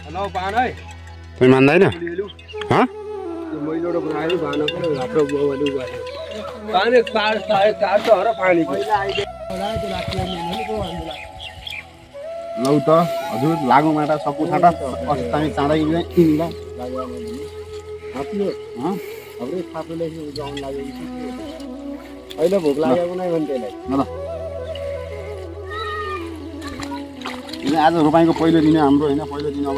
hello पान है कोही मान्दैन ह मैलोडो बनायो बाना पनि हाम्रो बुवाले उगायो पानी पार काट्छ र पानी पहिला आइदे बनाएको राख्यो भनेको हामीलाई लौ त हजुर लागु माटा सबु छाटा अस्तामी चाँडै किनला आफ्नो हाम्रो थाप्रोले उगाउन लाग्यो अहिले भोक लागेको नै भन्दैलाई ल यो आज रोपाइको पहिलो दिन हाम्रो हैन पहिलो दिन अब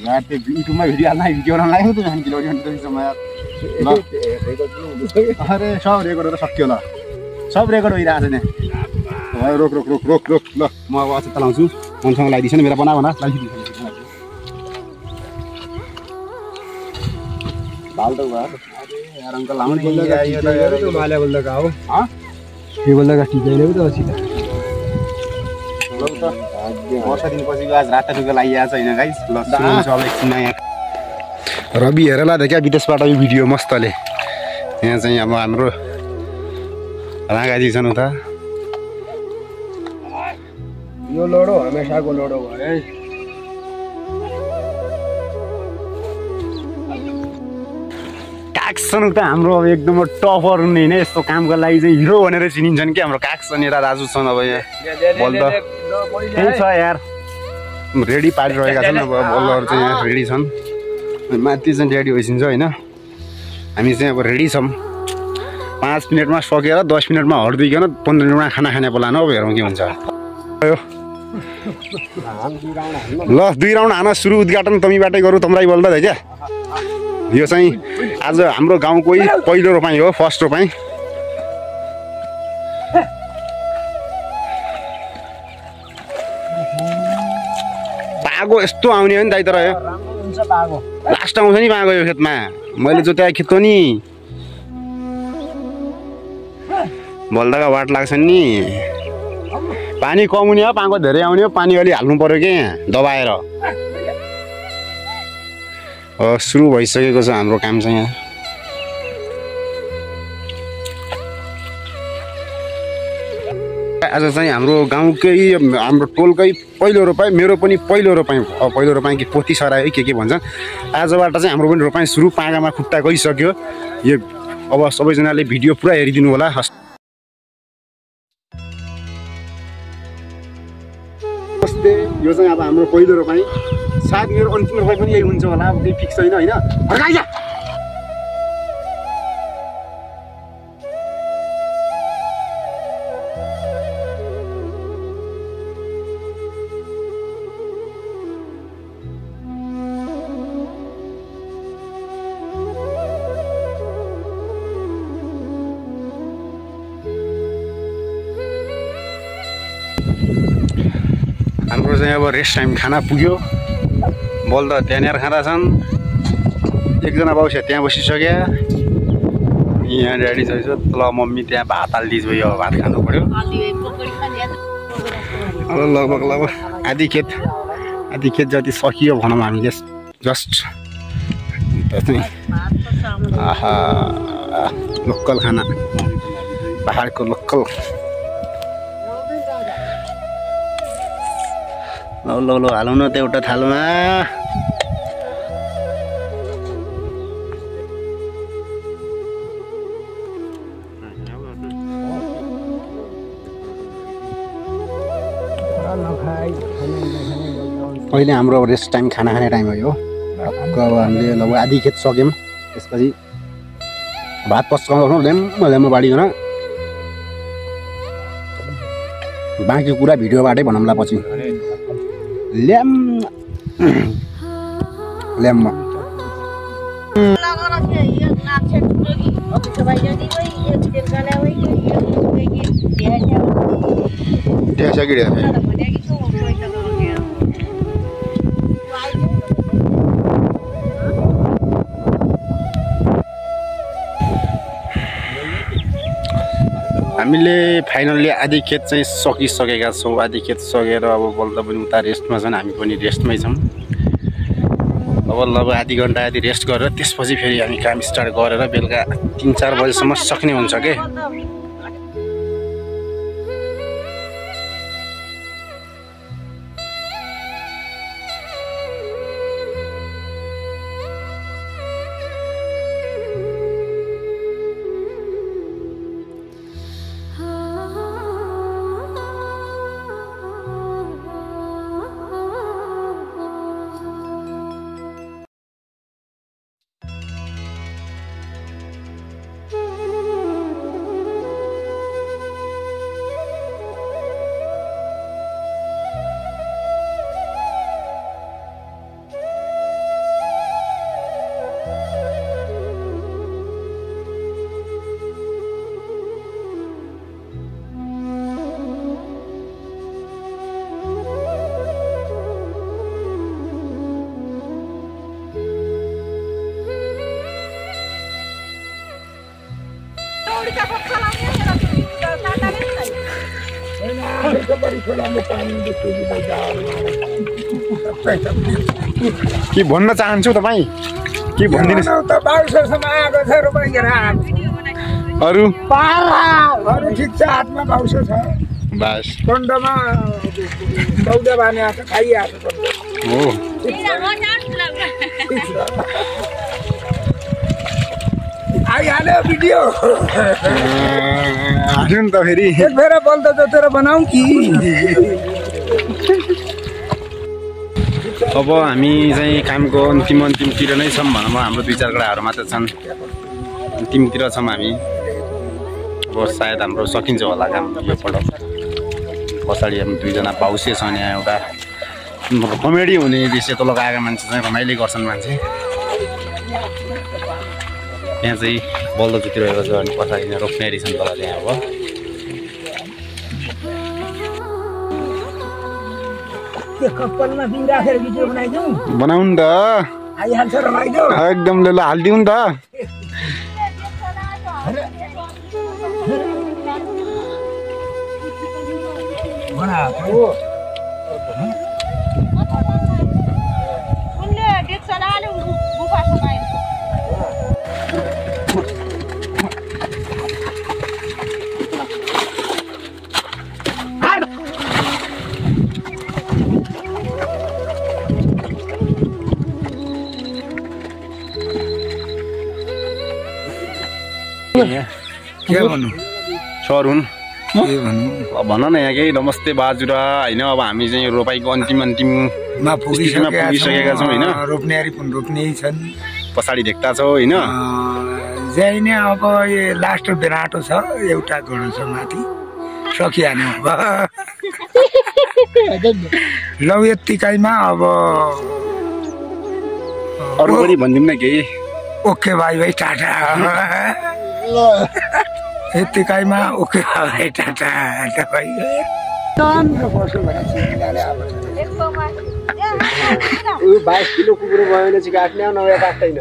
यार त्यो युट्युबमा भिडियो हाल्न भिडियो बनाउन लाग्यो त हामी किलोडी भन्ने समय ल अरे सब रेकर्ड गरेर सक्यो ल सब रेकर्ड भइरहेछ नि रोक रोक रोक रोक रोक ल म अब अचेत लाउँछु मनसँग लगाइदिन्छ नि मेरो बना लगाइदिन्छ बाल त भयो यार अंकल लाउने यो त माले बोल्दा हो ह के बोल्दा ठिकै नै त अछि वर्ष दिनपछि आज रात टुका लागिरहेको छ होइन गाइस ल सुन्नु अब एकछिन नयाँ रवि हेर ला क्या विदेशबाट यो भिडियो मस्तले यहाँ चाहिँ अब हाम्रो रागाजी छन् उता यो लोडो हमेसाको लोडो भयो है काक्सन उता हाम्रो अब एकदम टपर हुने होइन यस्तो कामको लागि चाहिँ हिरो भनेर चिनिन्छन् कि हाम्रो काक्सन एउटा दाजु छन् अब यहाँ बल त त्यही छ यार रेडी पारिरहेका छन् अब बलहरू चाहिँ यहाँ रेडी छन् माथि चाहिँ रेडी भइसकिन्छ होइन हामी चाहिँ अब रेडी छौँ 5 मिनटमा सकेर 10 मिनटमा हट्दिकन 15 मिनटमा खाना खाने बोलानु अब हेरौँ के हुन्छ ल 2 राउन्ड हान सुरु उद्घाटन तमीबाटै गरौँ तम्राई बोल्दा क्या यो चाहिँ आज हाम्रो गाउँकै पहिलो रोपाइँ हो फर्स्ट रोपाइँ पागो यस्तो आउने हो नि दाइ तर लास्ट आउँछ नि पागो यो खेतमा मैले जोताएको खेत हो नि भल्दाका वाट लाग्छन् नि पानी कम हुने हो पाको धेरै आउने हो पानी अलि हाल्नु पर्यो क्या यहाँ दबाएर सुरु भइसकेको छ हाम्रो काम चाहिँ यहाँ आज चाहिँ हाम्रो गाउँकै हाम्रो टोलकै पहिलो रोपाइ मेरो पनि पहिलो रोपाइ पहिलो रोपाइ कि पोथी सरायो के भन्छन् आजबाट चाहिँ हाम्रो पनि रोपाइ सुरु पागामा खुट्टा गइसक्यो यो अब सबैजनाले भिडियो पुरा हेरिदिनु होला नमस्ते यो चाहिँ अब हाम्रो पहिलो रोपाइ सायद मेरो अन्तिम रोपाइ पनि यही हुन्छ होला अब केही फिक्स छैन होइन हाम्रो चाहिँ अब रेस्ट टाइम खाना पुग्यो बल त त्यहाँनिर खाँदा छन् एकजना बाउसे त्यहाँ बसिसक्यो यहाँ ड्याडी छ ल मम्मी त्यहाँ भात हालिदिन्छ यो भात खानु पर्यो अब लगभग आधी खेत जति सकियो भनौँ हामी जस्ट आहा लोकल खाना पहाडको लोकल ल हालौँ न त एउटा थालमा अहिले हाम्रो अब रेस्ट टाइम खाना खाने टाइम हो यो अब हामीले लगभग आधी खेत सक्यौँ त्यसपछि भात पस्काउनु लेम्बो बाडिकन बाँकी कुरा भिडियोबाटै भनौँला पछि ल्याम्म हामीले फाइनल्ली आधी खेत चाहिँ सकिसकेका छौँ आधी खेत सकेर अब बल्ल पनि उता रेस्टमा छन् हामी पनि रेस्टमै छौँ अब लगभग आधी घन्टा आधी रेस्ट गरेर त्यसपछि फेरि हामी काम स्टार्ट गरेर बेलुका 3-4 बजेसम्म सक्ने हुन्छ के के भन्न चाहन्छु तपाईँ के भनिदिनुहोस् अरू ठिक छ हातमा भाउसो छ बस कण्डमा 14 बाने आछ खाइहाल्छ हो आइहाल्यो भिडियो हाल्यो नि त फेरि एक फेर बोल्दा जोतेर बनाऊ कि अब हामी चाहिँ कामको अन्तिमतिर नै छौँ भनौँ हाम्रो 2-4 गडाहरू मात्र छन् अन्तिमतिर छौँ हामी अब सायद हाम्रो सकिन्छ होला काम योपल्ट पछाडि हामी 2 जना बाउसे छन् यहाँ एउटा कमेडी हुने सेतो लगाएका मान्छे चाहिँ रमाइलो गर्छन् मान्छे यहाँ चाहिँ बल्द जुतिरहेको छ अनि पछाडि रोक्ने रहेछन् तल त्यहाँ अब कप्पलमा बिउ राखेर भिडियो बनाइदिउँ बनाउँ नि त आइहाल्छ रमाइलो एकदम ल हालिदिउँ नि त के भन्नु सर हुन् के भन्नु अब भन न यहाँ केही नमस्ते बाजुरा होइन अब हामी चाहिँ रोपाइको अन्तिममा पुगिसकेका छौँ होइन रोप्नेहरू पनि रोप्ने छन् पछाडि देख्दा छौ होइन जै नै अब यो लास्ट बेराटो छ एउटा घोडो छ माथि सकिहाल्यो अब लौ यत्तिकैमा अब अरू पनि भनिदिउँ न केही ओके भाइ भाइ टाटा यत्तिकैमा ओके भाइ टाटा तपाईँ 22 किलो कुकुर भयो भने चाहिँ काट्ने नभए काट्दैन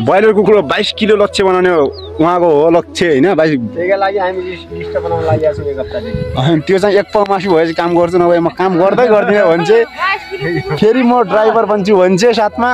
ब्रोइलर कुकुर 22 किलो लक्ष्य बनाउने उहाँको हो लक्ष्य होइन 22 त्यसको लागि हामी लिस्ट बनाउन लागिरहेको छौँ एक हप्तादेखि त्यो चाहिँ एक पाउ मासु भए चाहिँ काम गर्छु नभए म काम गर्दै गर्दिनँ भने चाहिँ फेरि म ड्राइभर बन्छु भने चाहिँ साथमा